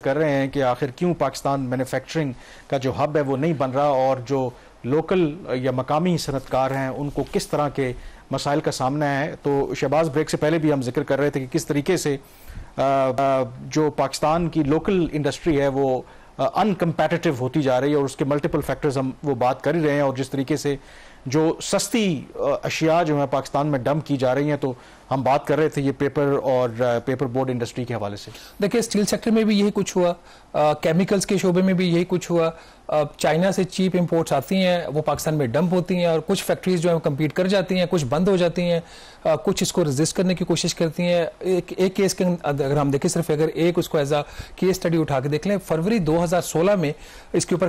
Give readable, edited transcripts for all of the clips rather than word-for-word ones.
कर रहे हैं कि आखिर क्यों पाकिस्तान मैन्युफैक्चरिंग का जो हब है वो नहीं बन रहा और जो लोकल या मकामी सनतकार हैं उनको किस तरह के मसाइल का सामना है। तो शहबाज, ब्रेक से पहले भी हम जिक्र कर रहे थे कि किस तरीके से जो पाकिस्तान की लोकल इंडस्ट्री है वो अनकम्पैटिटिव होती जा रही है और उसके मल्टीपल फैक्टर्स हम वो बात कर ही रहे हैं, और जिस तरीके से जो सस्ती अशिया जो है पाकिस्तान में डंप की जा रही हैं। तो हम बात कर रहे थे ये पेपर और पेपर बोर्ड इंडस्ट्री के हवाले से। देखिए, स्टील सेक्टर में भी यही कुछ हुआ, केमिकल्स के शोबे में भी यही कुछ हुआ। चाइना से चीप इंपोर्ट्स आती हैं, वो पाकिस्तान में डंप होती हैं और कुछ फैक्ट्रीज जो है कम्पीट कर जाती हैं, कुछ बंद हो जाती हैं, कुछ इसको रेजिस्ट करने की कोशिश करती हैं। एक केस के अगर हम देखें, सिर्फ अगर एक उसको एज अ केस स्टडी उठा के देख लें, फरवरी 2016 में इसके ऊपर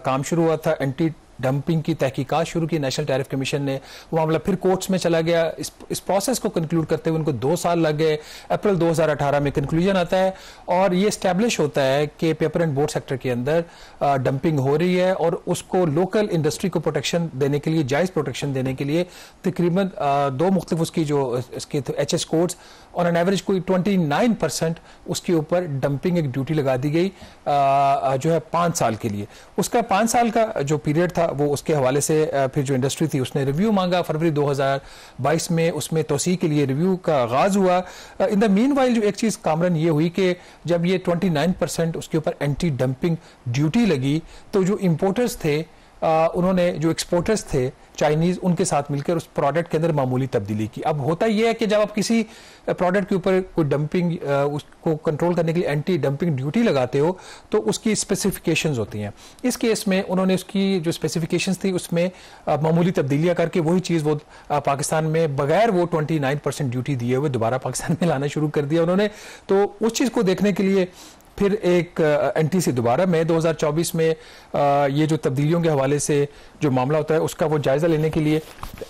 काम शुरू हुआ था। एंटी डंपिंग की तहकीकात शुरू की नेशनल टैरिफ कमीशन ने। वो मामला फिर कोर्ट्स में चला गया। इस प्रोसेस को कंक्लूड करते हुए उनको 2 साल लग गए। अप्रैल 2018 में कंक्लूजन आता है और ये स्टैब्लिश होता है कि पेपर एंड बोर्ड सेक्टर के अंदर डंपिंग हो रही है और उसको लोकल इंडस्ट्री को प्रोटेक्शन देने के लिए, जायज प्रोटेक्शन देने के लिए तकरीबन 2 मुख्तलिफ उसकी जो इसके HS codes on an average कोई 29% उसके ऊपर डंपिंग एक ड्यूटी लगा दी गई जो है 5 साल के लिए। उसका 5 साल का जो पीरियड था वो उसके हवाले से फिर जो इंडस्ट्री थी उसने रिव्यू मांगा फरवरी 2022 में। उसमें तोसी के लिए रिव्यू का आगाज हुआ। इन द मीन वाइल जो एक चीज कामरन ये हुई कि जब ये 29% उसके ऊपर एंटी डंपिंग ड्यूटी लगी तो जो इंपोर्टर्स थे उन्होंने, जो एक्सपोर्टर्स थे चाइनीज, उनके साथ मिलकर उस प्रोडक्ट के अंदर मामूली तब्दीली की। अब होता यह है कि जब आप किसी प्रोडक्ट के ऊपर कोई डंपिंग उसको कंट्रोल करने के लिए एंटी डंपिंग ड्यूटी लगाते हो तो उसकी स्पेसिफिकेशंस होती हैं। इस केस में उन्होंने उसकी जो स्पेसिफिकेशंस थी उसमें मामूली तब्दीलियां करके वही चीज़ वो पाकिस्तान में बगैर वो 29% ड्यूटी दिए हुए दोबारा पाकिस्तान में लाना शुरू कर दिया उन्होंने। तो उस चीज़ को देखने के लिए फिर एक NTC दोबारा मई 2024 में ये जो तब्दीलियों के हवाले से जो मामला होता है उसका वो जायजा लेने के लिए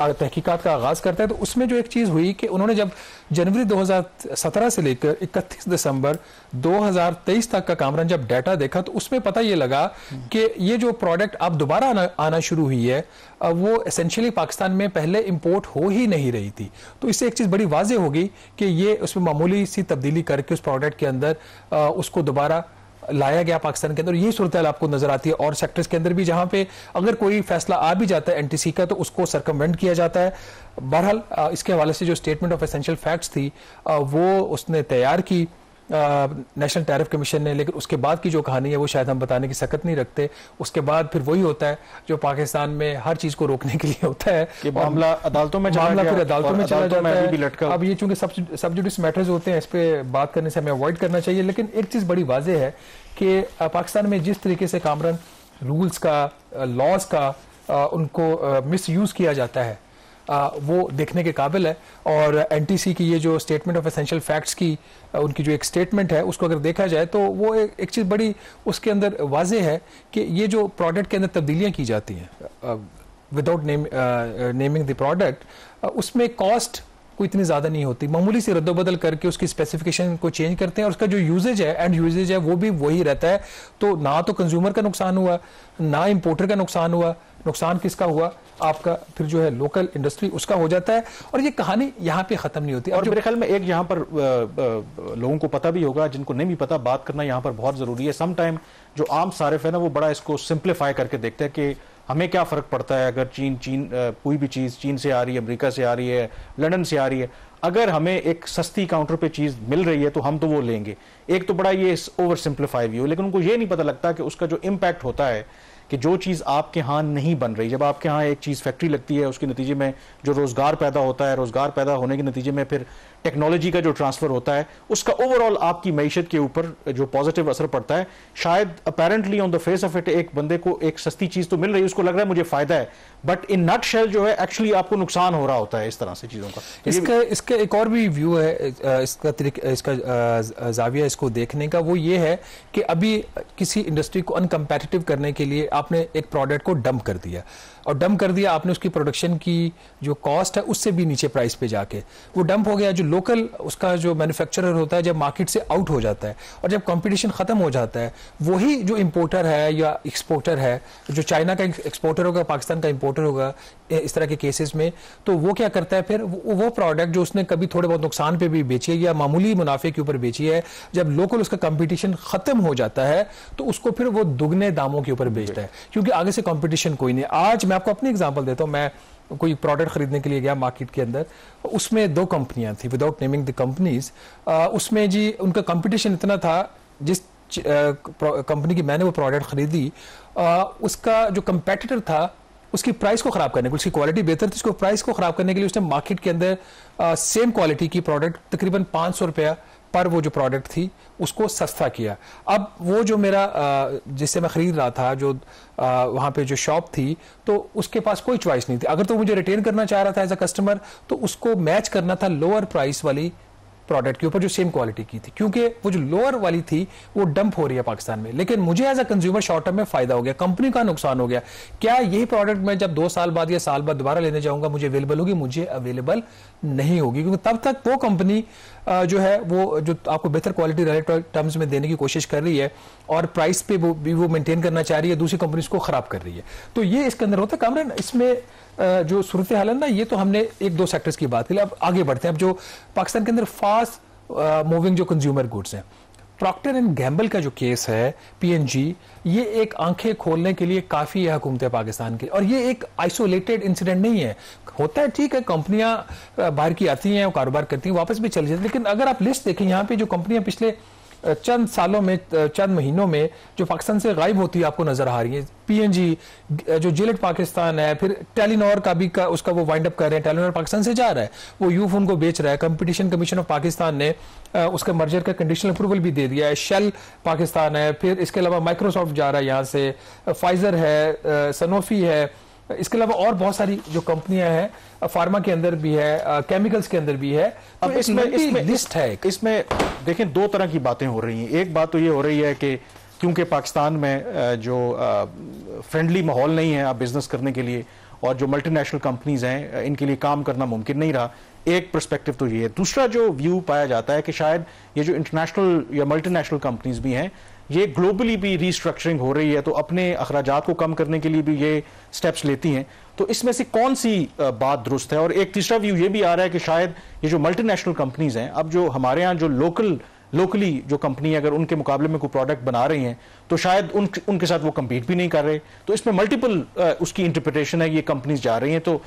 तहकीकात का आगाज करता है। तो उसमें जो एक चीज़ हुई कि उन्होंने जब जनवरी 2017 से लेकर 31 दिसंबर 2023 तक का कामरान जब डाटा देखा तो उसमें पता ये लगा कि ये जो प्रोडक्ट अब दोबारा आना शुरू हुई है वो एसेंशियली पाकिस्तान में पहले इंपोर्ट हो ही नहीं रही थी। तो इससे एक चीज़ बड़ी वाज़ेह होगी कि ये उसमें मामूली सी तब्दीली करके उस प्रोडक्ट के अंदर उसको दोबारा लाया गया पाकिस्तान के अंदर। यही सूरत आपको नजर आती है और सेक्टर्स के अंदर भी जहां पे अगर कोई फैसला आ भी जाता है NTC का तो उसको सरकमवेंट किया जाता है। बहरहाल इसके हवाले से जो स्टेटमेंट ऑफ एसेंशियल फैक्ट्स थी वो उसने तैयार की नेशनल टैरिफ कमीशन ने, लेकिन उसके बाद की जो कहानी है वो शायद हम बताने की सकत नहीं रखते। उसके बाद फिर वही होता है जो पाकिस्तान में हर चीज को रोकने के लिए होता है कि मामला अदालतों में चला जाता है। अब ये चूंकि सब जुडिस मैटर्स होते हैं, इस पे बात करने से हमें अवॉइड करना चाहिए। लेकिन एक चीज बड़ी वाज़ेह है कि पाकिस्तान में जिस तरीके से कामरान रूल्स का, लॉज का उनको मिस यूज किया जाता है वो देखने के काबिल है। और NTC की ये जो स्टेटमेंट ऑफ एसेंशियल फैक्ट्स की उनकी जो एक स्टेटमेंट है उसको अगर देखा जाए तो वो एक चीज़ बड़ी उसके अंदर वाज़ेह है कि ये जो प्रोडक्ट के अंदर तब्दीलियां की जाती हैं विदाउट नेमिंग द प्रोडक्ट, उसमें कॉस्ट कोई इतनी ज़्यादा नहीं होती। मामूली सी रद्दोबदल करके उसकी स्पेसिफिकेशन को चेंज करते हैं और उसका जो यूजेज है, एंड यूजेज है, वो भी वही रहता है। तो ना तो कंज्यूमर का नुकसान हुआ, ना इंपोर्टर का नुकसान हुआ। नुकसान किसका हुआ? आपका फिर जो है लोकल इंडस्ट्री, उसका हो जाता है। और ये कहानी यहाँ पे खत्म नहीं होती। और मेरे ख्याल में एक यहाँ पर लोगों को पता भी होगा, जिनको नहीं भी पता, बात करना यहाँ पर बहुत जरूरी है। सम टाइम जो आम सारिफ है ना वो बड़ा इसको सिंप्लीफाई करके देखते हैं कि हमें क्या फर्क पड़ता है अगर चीन कोई भी चीज चीन से आ रही है, अमेरिका से आ रही है, लंदन से आ रही है, अगर हमें एक सस्ती काउंटर पे चीज मिल रही है तो हम तो वो लेंगे। एक तो बड़ा ये ओवर सिंप्लीफाई व्यू, लेकिन उनको ये नहीं पता लगता कि उसका जो इम्पैक्ट होता है कि जो चीज़ आपके यहाँ नहीं बन रही, जब आपके यहाँ एक चीज़ फैक्ट्री लगती है उसके नतीजे में जो रोज़गार पैदा होता है, रोज़गार पैदा होने के नतीजे में फिर टेक्नोलॉजी का जो ट्रांसफ़र होता है, उसका ओवरऑल आपकी मईशत के ऊपर जो पॉजिटिव असर पड़ता है। शायद apparently on the face of it एक बंदे को एक सस्ती चीज़ तो मिल रही है, उसको लग रहा है मुझे फ़ायदा है, बट इन नट शेल जो है एक्चुअली आपको नुकसान हो रहा होता है इस तरह से चीज़ों का। इसका एक और भी व्यू है, इसका जाविया इसको देखने का, वो ये है कि अभी किसी इंडस्ट्री को अनकम्पैटिटिव करने के लिए आपने एक प्रोडक्ट को डंप कर दिया, और डंप कर दिया आपने उसकी प्रोडक्शन की जो कॉस्ट है उससे भी नीचे प्राइस पे जाके वो डंप हो गया। जो लोकल उसका जो मैन्युफैक्चरर होता है जब मार्केट से आउट हो जाता है और जब कंपटीशन खत्म हो जाता है, वही जो इंपोर्टर है या एक्सपोर्टर है, जो चाइना का एक्सपोर्टर होगा, पाकिस्तान का इंपोर्टर होगा इस तरह के केसेस में, तो वो क्या करता है फिर, वो प्रोडक्ट जो उसने कभी थोड़े बहुत नुकसान पे भी बेची है या मामूली मुनाफे के ऊपर बेची है, जब लोकल उसका कंपटीशन खत्म हो जाता है तो उसको फिर वो दुगने दामों के ऊपर बेचता है, क्योंकि आगे से कंपटीशन कोई नहीं। आज मैं आपको अपनी एग्जांपल देता हूं, मैं कोई प्रोडक्ट खरीदने के लिए गया मार्केट के अंदर, उसमें 2 कंपनियां थी, विदाउट नेमिंग द कंपनीज। उसमें जी उनका कंपटीशन इतना था, जिस कंपनी की मैंने वो प्रोडक्ट खरीदी, उसका जो कंपेटिटर था उसकी प्राइस को खराब करने के लिए, उसकी क्वालिटी बेहतर थी, उसको प्राइस को खराब करने के लिए उसने मार्केट के अंदर सेम क्वालिटी की प्रोडक्ट तकरीबन 500 रुपया पर वो जो प्रोडक्ट थी उसको सस्ता किया। अब वो जो मेरा जिससे मैं खरीद रहा था, जो वहां पे जो शॉप थी, तो उसके पास कोई चॉइस नहीं थी। अगर तो मुझे रिटेन करना चाह रहा था एज अ कस्टमर, तो उसको मैच करना था लोअर प्राइस वाली प्रोडक्ट के ऊपर जो सेम क्वालिटी की थी, क्योंकि वो जो लोअर वाली थी वो डंप हो रही है पाकिस्तान में। लेकिन मुझे as a consumer short term में फायदा हो गया, कंपनी का नुकसान हो गया। क्या यही प्रोडक्ट मैं जब 2 साल बाद या साल बाद दोबारा लेने जाऊंगा मुझे अवेलेबल होगी? मुझे अवेलेबल नहीं होगी, क्योंकि तब तक वो कंपनी जो है वो जो आपको बेहतर क्वालिटी रिलेटिव टर्म्स में देने की कोशिश कर रही है और प्राइस पे वो मेंटेन करना चाह रही है, दूसरी कंपनी उसको खराब कर रही है। तो ये इसके अंदर होता है। कामरान, इसमें जो सूरत हाल है ना, ये तो हमने 1-2 सेक्टर्स की बात की। अब आगे बढ़ते हैं। अब जो पाकिस्तान के अंदर फास्ट मूविंग जो कंज्यूमर गुड्स हैं, प्रॉक्टर एंड गैम्बल का जो केस है, पीएनजी, ये एक आंखें खोलने के लिए काफी है हुकूमत पाकिस्तान की। और ये एक आइसोलेटेड इंसिडेंट नहीं है, होता है ठीक है, कंपनियां बाहर की आती हैं, कारोबार करती हैं, वापस भी चली जाती हैं। लेकिन अगर आप लिस्ट देखें, यहाँ पे जो कंपनियां पिछले चंद सालों में, चंद महीनों में जो पाकिस्तान से गायब होती है आपको नजर आ रही है। पीएनजी, जो जिलेट पाकिस्तान है, फिर टेलीनॉर का भी उसका वो वाइंड अप कर रहे हैं, टेलीनॉर पाकिस्तान से जा रहा है, वो यूफोन को बेच रहा है। कंपटीशन कमीशन ऑफ पाकिस्तान ने उसका मर्जर का कंडीशनल अप्रूवल भी दे दिया है। शेल पाकिस्तान है, फिर इसके अलावा माइक्रोसॉफ्ट जा रहा है यहाँ से, फाइजर है, सनोफी है, इसके अलावा और बहुत सारी जो कंपनियां हैं, फार्मा के अंदर भी है, केमिकल्स के अंदर भी है। अब तो इसमें लिस्ट है। इसमें देखें 2 तरह की बातें हो रही हैं। एक बात तो ये हो रही है कि क्योंकि पाकिस्तान में जो फ्रेंडली माहौल नहीं है आप बिजनेस करने के लिए, और जो मल्टीनेशनल कंपनीज हैं इनके लिए काम करना मुमकिन नहीं रहा, एक पर्सपेक्टिव तो ये है। दूसरा जो व्यू पाया जाता है कि शायद ये जो इंटरनेशनल या मल्टीनेशनल कंपनीज भी हैं, ये ग्लोबली भी रीस्ट्रक्चरिंग हो रही है, तो अपने अखराजात को कम करने के लिए भी ये स्टेप्स लेती हैं। तो इसमें से कौन सी बात दुरुस्त है? और एक तीसरा व्यू ये भी आ रहा है कि शायद ये जो मल्टीनेशनल कंपनीज हैं, अब जो हमारे यहाँ जो लोकली जो कंपनी अगर उनके मुकाबले में कोई प्रोडक्ट बना रही हैं, तो शायद उनके साथ वो कम्पीट भी नहीं कर रहे। तो इसमें मल्टीपल उसकी इंटरप्रिटेशन है, ये कंपनीज जा रही हैं। तो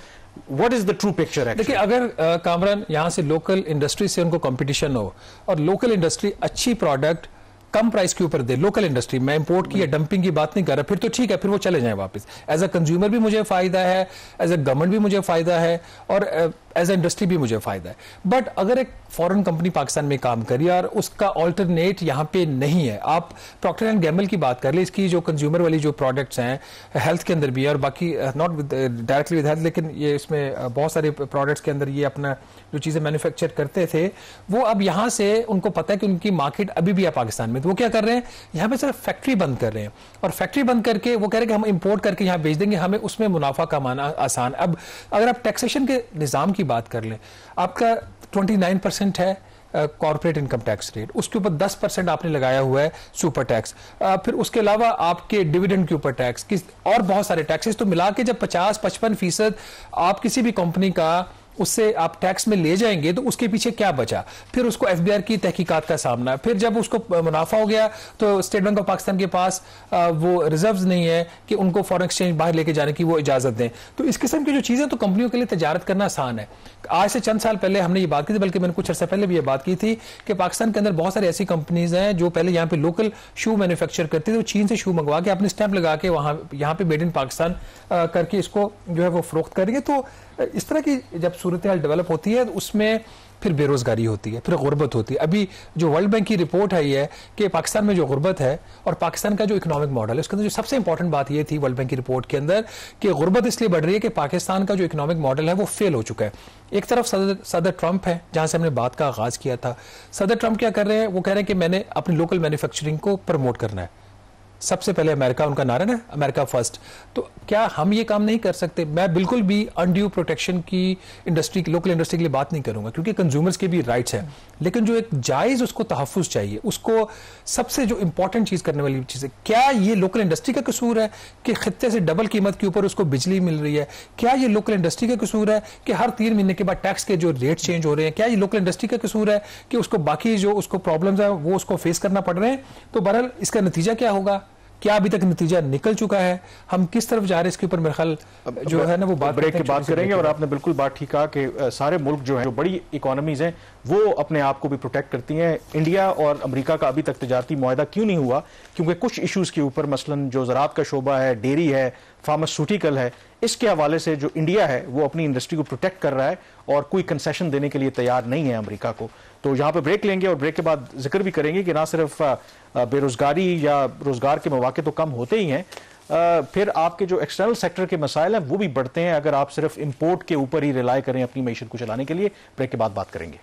what is the true picture? देखिए, अगर कामरान यहाँ से लोकल इंडस्ट्री से उनको कंपटीशन हो और लोकल इंडस्ट्री अच्छी प्रोडक्ट कम प्राइस के ऊपर दे, लोकल इंडस्ट्री, मैं इंपोर्ट की या डंपिंग की बात नहीं कर रहा, फिर तो ठीक है, फिर वो चले जाएं वापस। एज अ कंज्यूमर भी मुझे फायदा है, एज अ गवर्नमेंट भी मुझे फायदा है, और एज अ इंडस्ट्री भी मुझे फायदा है। बट अगर एक फॉरेन कंपनी पाकिस्तान में काम करी और उसका ऑल्टरनेट यहाँ पे नहीं है, आप प्रॉक्टर एंड गैम्बल की बात कर ले, इसकी जो कंज्यूमर वाली जो प्रोडक्ट्स हैं, हेल्थ के अंदर भी है, और बाकी नॉट डायरेक्टली विद हेल्थ, लेकिन ये इसमें बहुत सारे प्रोडक्ट्स के अंदर ये अपना जो चीजें मैन्युफैक्चर करते थे, वो अब यहाँ से उनको पता है कि उनकी मार्केट अभी भी है पाकिस्तान में, तो वो क्या कर रहे हैं, यहाँ पे सिर्फ फैक्ट्री बंद कर रहे हैं, और फैक्ट्री बंद करके वो कह रहे हैं कि हम इंपोर्ट करके यहाँ बेच देंगे, हमें उसमें मुनाफा कमाना आसान। अब अगर आप टैक्सेशन के निजाम की बात कर लें, आपका 29% है कॉर्पोरेट इनकम टैक्स रेट, उसके ऊपर 10% आपने लगाया हुआ है सुपर टैक्स, फिर उसके अलावा आपके डिविडेंड के ऊपर टैक्स, और बहुत सारे टैक्सेस, तो मिला के जब 50-55% आप किसी भी कंपनी का उससे आप टैक्स में ले जाएंगे, तो उसके पीछे क्या बचा? फिर उसको एफबीआर की तहकीकात का सामना, फिर जब उसको मुनाफा हो गया तो स्टेट बैंक ऑफ पाकिस्तान के पास वो रिजर्व्स नहीं है कि उनको फॉरेन एक्सचेंज बाहर लेके जाने की वो इजाजत दें। तो इस किस्म की जो चीजें, तो कंपनियों के लिए तजारत करना आसान है। आज से चंद साल पहले हमने ये बात की थी, बल्कि मैंने कुछ अर्सा पहले भी ये बात की थी कि पाकिस्तान के अंदर बहुत सारी ऐसी कंपनीज हैं जो पहले यहाँ पे लोकल शू मैन्युफैक्चर करती थी, वो चीन से शू मंगवा के अपने स्टैंप लगा के वहां यहाँ पे मेड इन पाकिस्तान करके इसको जो है वो फरोख्त करेंगे। तो इस तरह की जब सूरत हाल डेवलप होती है, उसमें फिर बेरोजगारी होती है, फिर गुर्बत होती है। अभी जो वर्ल्ड बैंक की रिपोर्ट है ये कि पाकिस्तान में जो गुर्बत है और पाकिस्तान का जो इकोनॉमिक मॉडल है, उसके अंदर जो सबसे इंपॉर्टेंट बात ये थी वर्ल्ड बैंक की रिपोर्ट के अंदर कि गुर्बत इसलिए बढ़ रही है कि पाकिस्तान का जो इकोनॉमिक मॉडल है वो फेल हो चुका है। एक तरफ सदर ट्रंप है, जहां से हमने बात का आगाज किया था। सदर ट्रंप क्या कर रहे हैं, वो कह रहे हैं कि मैंने अपनी लोकल मैन्युफैक्चरिंग को प्रमोट करना है, सबसे पहले अमेरिका उनका नारा ना, अमेरिका फर्स्ट। तो क्या हम ये काम नहीं कर सकते? मैं बिल्कुल भी अनड्यू प्रोटेक्शन की इंडस्ट्री, लोकल इंडस्ट्री के लिए बात नहीं करूंगा, क्योंकि कंज्यूमर्स के भी राइट्स हैं, लेकिन जो एक जायज उसको तहफ्फुज चाहिए, उसको सबसे जो इंपॉर्टेंट चीज करने वाली चीज है, क्या ये लोकल इंडस्ट्री का कसूर है कि खित्ते से डबल कीमत के ऊपर उसको बिजली मिल रही है? क्या ये लोकल इंडस्ट्री का कसूर है कि हर 3 महीने के बाद टैक्स के जो रेट चेंज हो रहे हैं? क्या ये लोकल इंडस्ट्री का कसूर है कि उसको बाकी जो उसको प्रॉब्लम्स है वो उसको फेस करना पड़ रहे हैं? तो बहरहाल इसका नतीजा क्या होगा? क्या अभी तक नतीजा निकल चुका है? हम किस तरफ जा रहे हैं इसके ऊपर मेरे ख्याल जो है ना वो बात ब्रेक की बात करेंगे। और आपने बिल्कुल बात ठीक कहा कि सारे मुल्क जो है, जो बड़ी इकोनॉमीज हैं, वो अपने आप को भी प्रोटेक्ट करती हैं। इंडिया और अमेरिका का अभी तक तिजारती मुआहदा क्यों नहीं हुआ? क्योंकि कुछ इश्यूज के ऊपर, मसलन जो ज़राअत का शोबा है, डेयरी है, फार्मास्यूटिकल है, इसके हवाले से जो इंडिया है वो अपनी इंडस्ट्री को प्रोटेक्ट कर रहा है और कोई कंसेशन देने के लिए तैयार नहीं है अमेरिका को। तो यहाँ पे ब्रेक लेंगे और ब्रेक के बाद जिक्र भी करेंगे कि ना सिर्फ बेरोजगारी या रोजगार के मौके तो कम होते ही हैं, फिर आपके जो एक्सटर्नल सेक्टर के मसाइल हैं वो भी बढ़ते हैं अगर आप सिर्फ इंपोर्ट के ऊपर ही रिलाई करें अपनी मईशत को चलाने के लिए। ब्रेक के बाद बात करेंगे।